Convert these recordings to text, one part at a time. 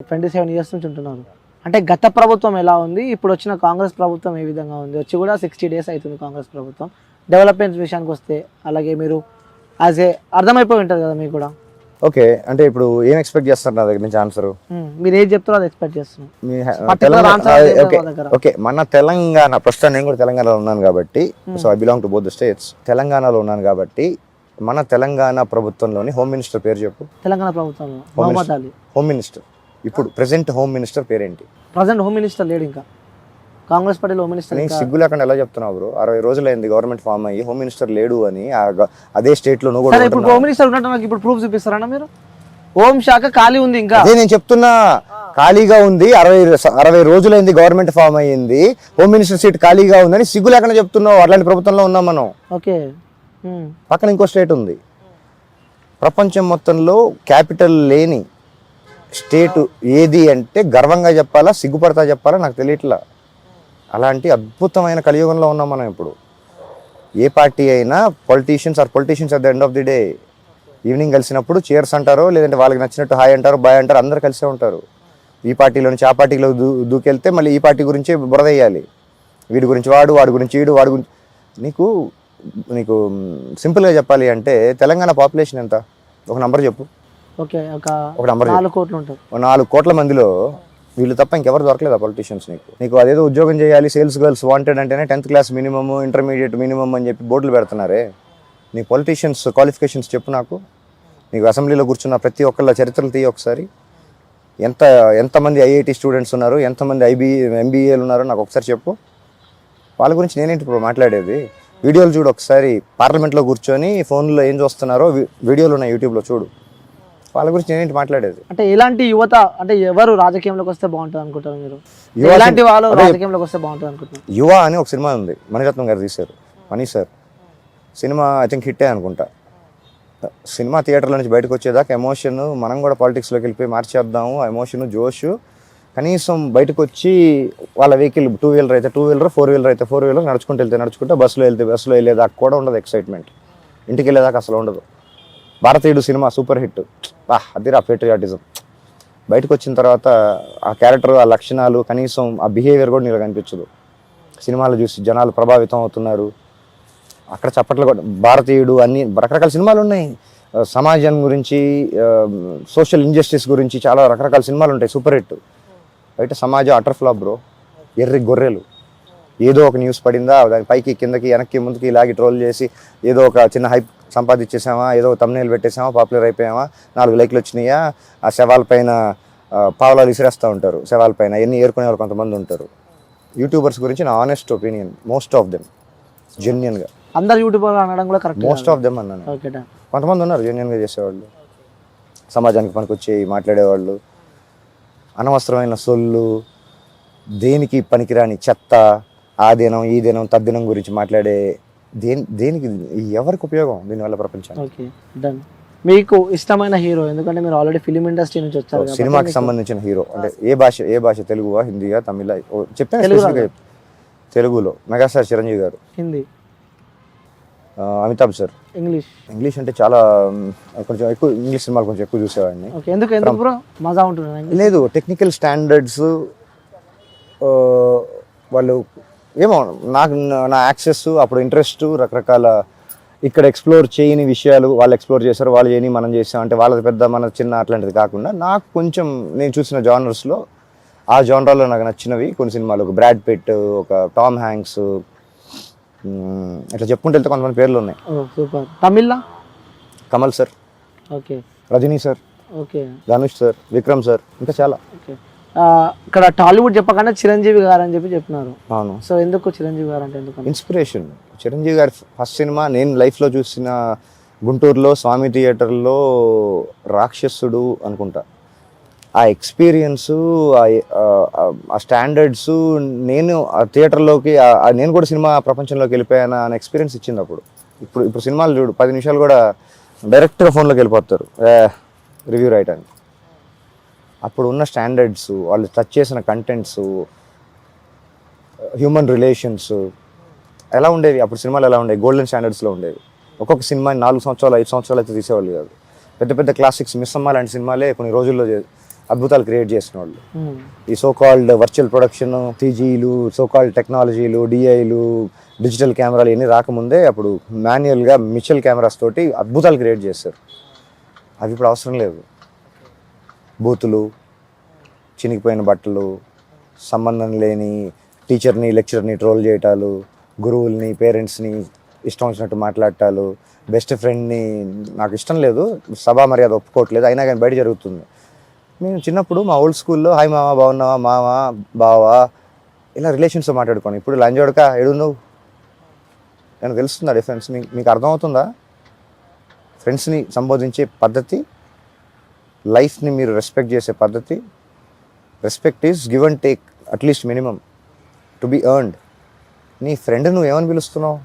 27 years నుంచి ఉంటున్నారు. అంటే గత ప్రభుత్వం ఎలా ఉంది, ఇప్పుడు వచ్చిన కాంగ్రెస్ ప్రభుత్వం ఏ విధంగా ఉంది? వచ్చి కూడా 60 డేస్ అవుతుంది కాంగ్రెస్ ప్రభుత్వం. డెవలప్మెంట్స్ విషయానికి వస్తే అలాగే మీరు యాజ్ ఏ అర్థమైపోయి ఉంటుంది కదా మీకు కూడా. ఓకే, అంటే ఇప్పుడు ఏం ఎక్స్పెక్ట్ చేస్తారు నా దగ్గర నుంచి ఆన్సర్? మీరు ఏం చెప్తారో అది ఎక్స్పెక్ట్ చేస్తున్నాం. ఓకే, మన తెలంగాణ ప్రస్తుతం నేను కూడా తెలంగాణలో ఉన్నాను కాబట్టి, so I belong to both the states. తెలంగాణలో ఉన్నాను కాబట్టి మన తెలంగాణ ప్రభుత్వంలోని హోమ్ మినిస్టర్ పేరు చెప్పు. తెలంగాణ ప్రభుత్వంలో మహమ్మద్ అలీ హోమ్ మినిస్టర్. ఇప్పుడు ప్రెసెంట్ హోమ్ మినిస్టర్ పేరేంటి? ప్రజెంట్ హోమ్ మినిస్టర్ లేడు, ఇంకా కాంగ్రెస్ పార్టీలో హోమ్ మినిస్టర్. నేను సిగ్గు లేకుండా ఎలా చెప్తున్నావు బ్రో? 60 రోజులైంది గవర్నమెంట్ ఫామ్ అయ్యి, హోమ్ మినిస్టర్ లేడు అని అదే స్టేట్ లో నువ్వు కూడా. ఇప్పుడు హోమ్ మినిస్టర్ ఉన్నట్టు నాకు ఇప్పుడు ప్రూఫ్ చూపిస్తారన్నా మీరు? హోం శాఖ ఖాళీ ఉంది, ఇంకా అదే నేను చెప్తున్నా, ఖాళీగా ఉంది. 60 రోజులైంది గవర్నమెంట్ ఫామ్ అయ్యింది, హోమ్ మినిస్టర్ సీట్ ఖాళీగా ఉందని సిగ్గు లేకుండా చెప్తున్నావు. అట్లాంటి ప్రభుత్వంలో ఉన్నాం మనం. ఓకే, పక్కన ఇంకో స్టేట్ ఉంది. ప్రపంచం మొత్తంలో క్యాపిటల్ లేని స్టేట్ ఏది అంటే గర్వంగా చెప్పాలా, సిగ్గుపడతా చెప్పాలా నాకు తెలియట్లా. అలాంటి అద్భుతమైన కలియుగంలో ఉన్నాం మనం ఇప్పుడు. ఏ పార్టీ అయినా politicians at the end of the day evening కలిసినప్పుడు చీర్స్ అంటారో, లేదంటే వాళ్ళకి నచ్చినట్టు హాయ్ అంటారు, బాయ్ అంటారు, అందరు కలిసే ఉంటారు. ఈ పార్టీలో నుంచి ఆ పార్టీలో దూకెళ్తే మళ్ళీ ఈ పార్టీ గురించే బురద వేయాలి. వీడి గురించి వాడి గురించి వీడు, వాడి గురించి. నీకు సింపుల్గా చెప్పాలి అంటే తెలంగాణ పాపులేషన్ ఎంత? ఒక నంబర్ చెప్పు. ఓకే, ఒక నంబర్ 4 కోట్లు ఉంటుంది. 4 కోట్ల మందిలో వీళ్ళు తప్ప ఇంకెవరు దొరకలేదు ఆ పొలిటీషియన్స్. నీకు అదేదో ఉద్యోగం చేయాలి, సేల్స్ గర్ల్స్ వాంటెడ్ అంటేనే 10th class minimum, intermediate minimum అని చెప్పి బోర్డులు పెడుతున్నారే. నీ పొలిటీషియన్స్ క్వాలిఫికేషన్స్ చెప్పు నాకు. నీకు అసెంబ్లీలో కూర్చున్న ప్రతి ఒక్కళ్ళ చరిత్రలు తీయ ఒకసారి. ఎంతమంది ఐఐటి స్టూడెంట్స్ ఉన్నారు, ఎంతమంది ఎంబీఏలు ఉన్నారో నాకు ఒకసారి చెప్పు. వాళ్ళ గురించి నేనేంటి ఇప్పుడు మాట్లాడేది? వీడియోలు చూడు ఒకసారి. పార్లమెంట్లో కూర్చొని ఫోన్లో ఏం చూస్తున్నారో వీడియోలు ఉన్నాయి, యూట్యూబ్లో చూడు. వాళ్ళ గురించి నేనేంటి మాట్లాడేది? అంటే ఇలాంటి యువత, అంటే ఎవరు రాజకీయంలోకి వస్తే బాగుంటుంది అనుకుంటారు మీరు? ఇలాంటి వాళ్ళు రాజకీయంలోకి వస్తే బాగుంటుంది అనుకుంటున్నారు. యువ అని ఒక సినిమా ఉంది, మణిరత్నం గారు తీశారు. Mani sir cinema I think హిట్టే అనుకుంటా. సినిమా థియేటర్లో నుంచి బయటకు వచ్చేదాకా ఎమోషన్, మనం కూడా పాలిటిక్స్లోకి వెళ్ళిపోయి మార్చేద్దాము ఆ ఎమోషన్, జోష్. కనీసం బయటకు వచ్చి వాళ్ళ వెహికల్ 2 వీలర్ అయితే 2 వీలర్, 4 వీలర్ అయితే 4 వీలర్, నడుచుకుంటూ బస్సులో వెళ్ళేదాకా కూడా ఉండదు ఎక్సైట్మెంట్. ఇంటికి వెళ్ళేదాకా అసలు ఉండదు. భారతీయుడు సినిమా సూపర్ హిట్. అదిరా పేట్రియాటిజం. బయటకు వచ్చిన తర్వాత ఆ క్యారెక్టర్, ఆ లక్షణాలు, కనీసం ఆ బిహేవియర్ కూడా నీకు కనిపించదు. సినిమాలు చూసి జనాలు ప్రభావితం అవుతున్నారు. అక్కడ చప్పట్లు కూడా. భారతీయుడు అన్ని రకరకాల సినిమాలు ఉన్నాయి. సమాజం గురించి, సోషల్ ఇంజస్టిస్ గురించి చాలా రకరకాల సినిమాలు ఉంటాయి, సూపర్ హిట్. బయట సమాజం అటర్ ఫ్లాప్ బ్రో. ఎర్రి గొర్రెలు. ఏదో ఒక న్యూస్ పడిందా, దాని పైకి కిందకి వెనక్కి ముందుకి లాగి ట్రోల్ చేసి ఏదో ఒక చిన్న హైప్ సంపాదించేసామా, ఏదో తమ్నేల్ పెట్టేసామా, పాపులర్ అయిపోయామా, 4 లైక్లు వచ్చినాయా, ఆ శవాల పైన పావులాలు విసిరేస్తూ ఉంటారు. శవాల పైన ఎన్ని ఏరుకునే వాళ్ళు కొంతమంది ఉంటారు. యూట్యూబర్స్ గురించి నా honest opinion, most of them జెన్యున్గా. అందరు యూట్యూబర్ అనడం కూడా కరెక్ట్. మోస్ట్ ఆఫ్ దెమ్ అన్నాను. కొంతమంది ఉన్నారు జెన్యున్గా చేసేవాళ్ళు, సమాజానికి పనికొచ్చి మాట్లాడేవాళ్ళు. అనవసరమైన సొల్లు, దేనికి పనికిరాని చెత్త, ఆ దినం ఈ దినం తద్దినం గురించి మాట్లాడే దేనికి ఎవరికి ఉపయోగం దీనివల్ల ప్రపంచానికి? Okay, done. మీకు ఇష్టమైన హీరో? ఎందుకంటే మీరు ఆల్రెడీ ఫిలిం ఇండస్ట్రీ నుంచి వచ్చారు. సినిమాకి సంబంధించిన హీరో అంటే ఏ భాష? తెలుగువా, హిందీయా, తమిళ? చెప్పాను. తెలుగులో మెగాస్టార్ చిరంజీవి గారు. హిందీ అమితాబ్ సార్. ఇంగ్లీష్ అంటే చాలా కొంచెం ఎక్కువ ఇంగ్లీష్ సినిమాలు కొంచెం ఎక్కువ చూసేవాడిని. ఎందుకు బ్రో మజా ఉంటుంది? లేదు, టెక్నికల్ స్టాండర్డ్స్ వాళ్ళు ఏమో, నాకు నా యాక్సెస్, అప్పుడు ఇంట్రెస్ట్, రకరకాల ఇక్కడ ఎక్స్ప్లోర్ చేయని విషయాలు వాళ్ళు ఎక్స్ప్లోర్ చేశారు, వాళ్ళు చేయని మనం చేసాం. అంటే వాళ్ళది పెద్ద మన చిన్న అట్లాంటిది కాకుండా నాకు కొంచెం నేను చూసిన జానర్స్లో, ఆ జానరాలో నాకు నచ్చినవి కొన్ని సినిమాలు. ఒక బ్రాడ్ పిట్, ఒక టామ్ హ్యాంక్స్, ఇట్లా చెప్పుకుంటే వెళ్తే కొంతమంది పేర్లు ఉన్నాయి. సూపర్. తమిళ Kamal sir, okay, Rajini sir, okay, Dhanush sir, Vikram sir, ఇంకా చాలా. ఓకే. ఇక్కడ టాలీవుడ్ చెప్పకుండా చిరంజీవి గారు అని చెప్పి చెప్తున్నారు. అవును. సో ఎందుకు చిరంజీవి గారు అంటే ఎందుకు ఇన్స్పిరేషన్? చిరంజీవి గారి ఫస్ట్ సినిమా నేను లైఫ్లో చూసిన గుంటూరులో స్వామి థియేటర్లో రాక్షసుడు అనుకుంటా. ఆ ఎక్స్పీరియన్సు, ఆ స్టాండర్డ్స్, నేను ఆ థియేటర్లోకి నేను కూడా సినిమా ప్రపంచంలోకి వెళ్ళిపోయాను అనే ఎక్స్పీరియన్స్ ఇచ్చింది అప్పుడు. ఇప్పుడు సినిమాలు చూడు, 10 నిమిషాలు కూడా డైరెక్ట్గా ఫోన్లోకి వెళ్ళిపోతారు రివ్యూ రాయడానికి. అప్పుడు ఉన్న స్టాండర్డ్స్, వాళ్ళు టచ్ చేసిన కంటెంట్స్, హ్యూమన్ రిలేషన్స్ ఎలా ఉండేవి అప్పుడు సినిమాలు? ఎలా ఉండేవి? గోల్డెన్ స్టాండర్డ్స్లో ఉండేవి. ఒక్కొక్క సినిమాని 4 సంవత్సరాలు 5 సంవత్సరాలు అయితే తీసేవాళ్ళు కాదు. పెద్ద పెద్ద క్లాసిక్స్, మిస్సమ్మ లాంటి సినిమాలే కొన్ని రోజుల్లో అద్భుతాలు క్రియేట్ చేసిన వాళ్ళు. ఉమ్, ఈ సోకాల్డ్ వర్చువల్ ప్రొడక్షన్, టీజీలు, సోకాల్డ్ టెక్నాలజీలు, డిఐలు, డిజిటల్ కెమెరాలు ఇవన్నీ రాకముందే అప్పుడు మాన్యువల్గా మిషల్ కెమెరాస్ తోటి అద్భుతాలు క్రియేట్ చేశారు. అవి ఇప్పుడు అవసరం లేదు. బూతులు, చినిగిపోయిన బట్టలు, సంబంధం లేని టీచర్ని లెక్చరర్ని ట్రోల్ చేయటాలు, గురువుల్ని పేరెంట్స్ని ఇష్టం వచ్చినట్టు మాట్లాడటాలు, బెస్ట్ ఫ్రెండ్ని నాకు ఇష్టం లేదు, సభా మర్యాద ఒప్పుకోవట్లేదు, అయినా కానీ బయట జరుగుతుంది. మేము చిన్నప్పుడు మా ఓల్డ్ స్కూల్లో హాయ్ మామ బాగున్నావా, మామ బావా ఇలా రిలేషన్స్తో మాట్లాడుకోండి. ఇప్పుడు లంజోడక ఎడు నువ్వు నేను తెలుస్తుందా డిఫరెన్స్? మీకు అర్థమవుతుందా? ఫ్రెండ్స్ని సంబోధించే పద్ధతి, లైఫ్ని మీరు రెస్పెక్ట్ చేసే పద్ధతి. Respect is give and take, at least minimum to be earned. నీ ఫ్రెండ్ నువ్వు ఏమని పిలుస్తున్నావు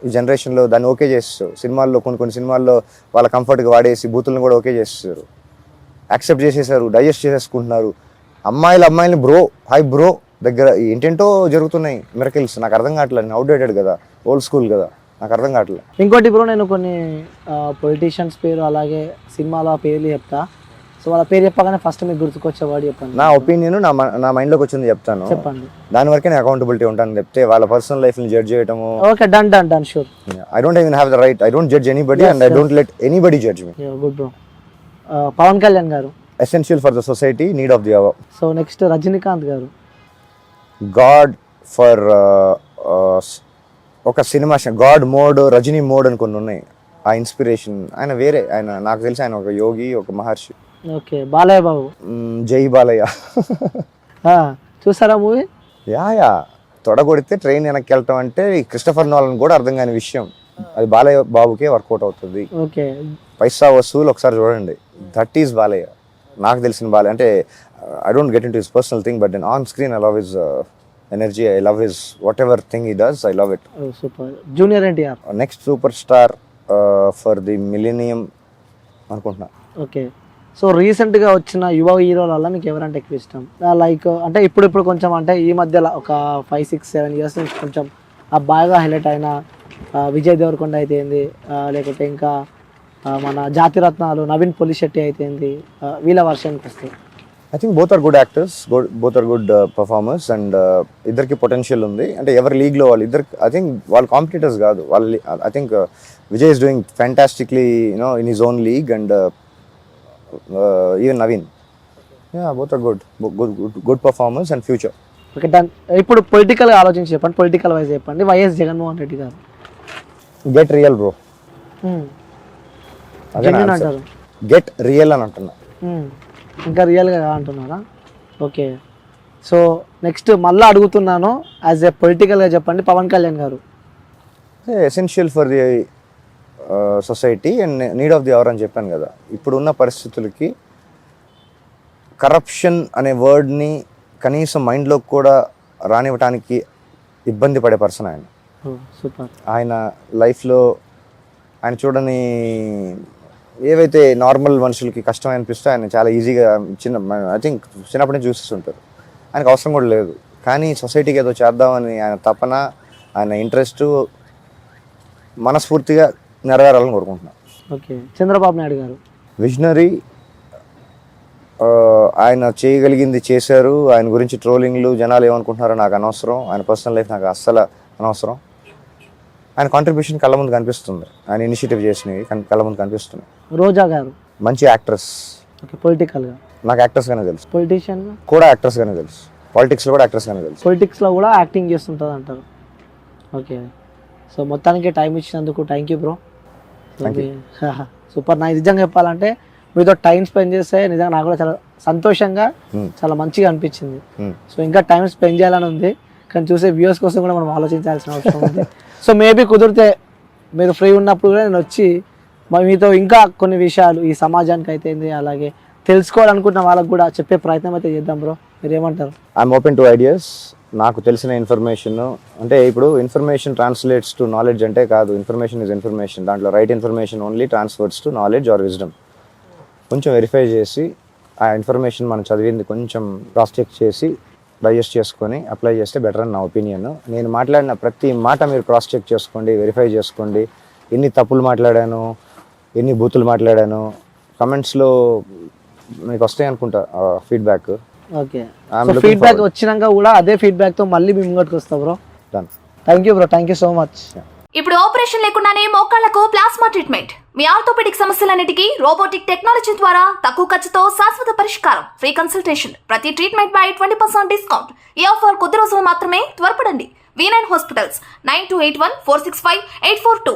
ఈ జనరేషన్లో? దాన్ని ఓకే చేస్తారు. సినిమాల్లో కొన్ని సినిమాల్లో వాళ్ళ కంఫర్ట్గా వాడేసి బూతులను కూడా ఓకే చేస్తారు, యాక్సెప్ట్ చేసేసారు, డైజెస్ట్ చేసేసుకుంటున్నారు. అమ్మాయిల్ని బ్రో, హాయ్ బ్రో దగ్గర ఏంటేంటో జరుగుతున్నాయి మిరకిల్స్. నాకు అర్థం కావట్లేదు. నేను అవుట్డేటెడ్ కదా, ఓల్డ్ స్కూల్ కదా, నాకు అర్థం కావట్లేదు. ఇంకోటి బ్రో, నేను కొన్ని పొలిటీషియన్స్ పేరు అలాగే సినిమాల పేర్లు చెప్తా. సో వాళ్ళ పేరు చెప్పగానే ఫస్ట్ మీకు గుర్తుకొచ్చే వాడు చెప్పండి. నా ఒపీనియన్ నా మైండ్లోకి వచ్చింది చెప్తాను. చెప్పండి. దాని వరకే నేను అకౌంటబిలిటీ ఉంటాను. చెప్తే వాళ్ళ పర్సనల్ లైఫ్ని జడ్జ్ చేయటము. Okay, done sure. I don't even have the right. I don't judge anybody and I don't let anybody judge me. Good bro. Pawan Kalyan గారు essential for the society, need of the hour. So next Rajinikanth garu god for ఒక cinema god mode, Rajini mode అని కొన్ని ఉన్నాయి. ఆ inspiration ఆయన వేరే. ఆయన నాకు తెలిసి ఆయన ఒక యోగి, ఒక మహర్షి. ఓకే, బాలయ్య బాబు. జై బాలయ్య. చూసారా మూవీ? యా తొడగొడితే ట్రైన్ వెనక్కి వెళ్ళటం అంటే క్రిస్టఫర్ నోలన్ కూడా అర్థం కాని విషయం. అది బాలయ్య బాబుకే వర్కౌట్ అవుతుంది. ఓకే, పైసా వసూలు ఒకసారి చూడండి. That is Balayya. నాకు తెలిసిన బాలయ్య అంటే I don't get in to his personal thing, but on screen I love his energy, I love his what ever thing he does, I love it. Super. Junior NTR next super star for the millennium అనుకుంటున్నా. Okay, so రీసెంట్గా వచ్చిన యువ హీరోలలో మీకు ఎవరంటే ఎక్కువ ఇష్టం? Like అంటే ఇప్పుడు కొంచెం అంటే ఈ మధ్యలో ఒక 5, 6, 7 ఇయర్స్ నుంచి కొంచెం బాగా హైలైట్ అయిన విజయ్ దేవరకొండ అయితే ఏంది, లేకపోతే ఇంకా మన జాతిరత్నాలు నవీన్ పొలిశెట్టి అయితే ఏంది, వీళ్ళ వర్షన్కి వస్తాయి. I think both are good actors, both are good performers and ఇద్దరికి పొటెన్షియల్ ఉంది. అంటే ఎవరి లీగ్లో వాళ్ళు ఇద్దరు, ఐ థింక్ వాళ్ళు కాంపిటీటర్స్ కాదు. వాళ్ళు I think Vijay is doing fantastically in his own league and even Naveen. Both are good performers and future. Okay, done. ఇప్పుడు పొలిటికల్గా ఆలోచించి చెప్పండి, పొలిటికల్ వైజ్ చెప్పండి. వైఎస్ జగన్మోహన్ రెడ్డి గారు. Get real bro. అంటారు గెట్ రియల్ అని అంటున్నా. ఇంకా రియల్గా అంటున్నారా? ఓకే, సో నెక్స్ట్ మళ్ళీ అడుగుతున్నాను, యాజ్ ఏ పొలిటికల్గా చెప్పండి. పవన్ కళ్యాణ్ గారు essential for the society and need of the hour అని చెప్పాను కదా. ఇప్పుడున్న పరిస్థితులకి కరప్షన్ అనే వర్డ్ని కనీసం మైండ్లోకి కూడా రానివ్వటానికి ఇబ్బంది పడే పర్సన్ ఆయన. సూపర్. ఆయన లైఫ్లో ఆయన చూడని ఏవైతే నార్మల్ మనుషులకి కష్టం అనిపిస్తే ఆయన చాలా ఈజీగా ఐ థింక్ చిన్నప్పటి నుంచి చూస్తుంటారు. ఆయనకు అవసరం కూడా లేదు, కానీ సొసైటీకి ఏదో చేద్దామని ఆయన తపన, ఆయన ఇంట్రెస్ట్ మనస్ఫూర్తిగా నెరవేరాలని కోరుకుంటున్నాను. ఓకే, చంద్రబాబు నాయుడు గారు విజనరీ. ఆయన చేయగలిగింది చేశారు. ఆయన గురించి ట్రోలింగ్లు జనాలు ఏమనుకుంటున్నారో నాకు అనవసరం. ఆయన పర్సనల్ లైఫ్ నాకు అస్సలు అనవసరం. ఆయన కాంట్రిబ్యూషన్ కళ్ళ ముందు కనిపిస్తుంది, ఆయన ఇనిషియేటివ్ చేసినవి కళ్ళ ముందు కనిపిస్తున్నాయి. రోజా గారు మంచి యాక్ట్రెస్. ఓకే, పొలిటికల్గా నాకు యాక్టర్స్గానే తెలుసు, పొలిటీషియన్ కూడా యాక్టర్స్గానే తెలుసు, పాలిటిక్స్లో కూడా యాక్టర్స్గానే తెలుసు. పొలిటిక్స్లో కూడా యాక్టింగ్ చేస్తుంటుంది అంటారు. ఓకే, సో మొత్తానికి టైం ఇచ్చినందుకు థ్యాంక్ యూ బ్రో. సూపర్. నాకు నిజంగా చెప్పాలంటే మీతో టైం స్పెండ్ చేస్తే నిజంగా నాకు కూడా చాలా సంతోషంగా, చాలా మంచిగా అనిపించింది. సో ఇంకా టైం స్పెండ్ చేయాలని ఉంది, కానీ చూసే వ్యూవర్స్ కోసం కూడా మనం ఆలోచించాల్సిన అవసరం ఉంది. సో మేబీ కుదిరితే మీరు ఫ్రీ ఉన్నప్పుడు కూడా నేను వచ్చి మీతో ఇంకా కొన్ని విషయాలు ఈ సమాజానికి అయితే అలాగే తెలుసుకోవాలనుకుంటున్న వాళ్ళకి కూడా చెప్పే ప్రయత్నం అయితే చేద్దాం బ్రో. మీరు ఏమంటారు? I'm open to ideas. నాకు తెలిసిన ఇన్ఫర్మేషన్ అంటే ఇప్పుడు ఇన్ఫర్మేషన్ ట్రాన్స్లేట్స్ టు నాలెడ్జ్ అంటే కాదు. Information is information. దాంట్లో right information only transfers to knowledge or wisdom. కొంచెం వెరిఫై చేసి ఆ ఇన్ఫర్మేషన్ మనం చదివింది కొంచెం క్రాస్ చెక్ చేసి డైజెస్ట్ చేసుకొని అప్లై చేస్తే బెటర్ అని నా ఒపీనియన్. నేను మాట్లాడిన ప్రతి మాట మీరు క్రాస్ చెక్ చేసుకోండి, వెరిఫై చేసుకోండి. ఎన్ని తప్పులు మాట్లాడాను, ఎన్ని బూతులు మాట్లాడాను, కమెంట్స్లో మీకు వస్తాయి అనుకుంటా ఫీడ్బ్యాక్. ఓకే, ఫీడ్బ్యాక్ వచ్చినాక కూడా అదే ఫీడ్బ్యాక్ తో మళ్ళీ మీ ముంగటికి వస్తా bro. Done. Thank you bro, thank you so much. ఇప్పుడు ఆపరేషన్ లేకుండానే మోకాళ్లకు ప్లాస్మా ట్రీట్మెంట్. మీ ఆర్థోపెడిక్ సమస్యలన్నిటికీ రోబోటిక్ టెక్నాలజీ ద్వారా తక్కువ ఖర్చుతో శాశ్వత పరిష్కారం. Free consultation. ప్రతి ట్రీట్మెంట్ పై 20% డిస్కౌంట్. ఈ ఆఫర్ కొద్ది రోజులు మాత్రమే. త్వరపడండి. V9 hospitals 9281465842.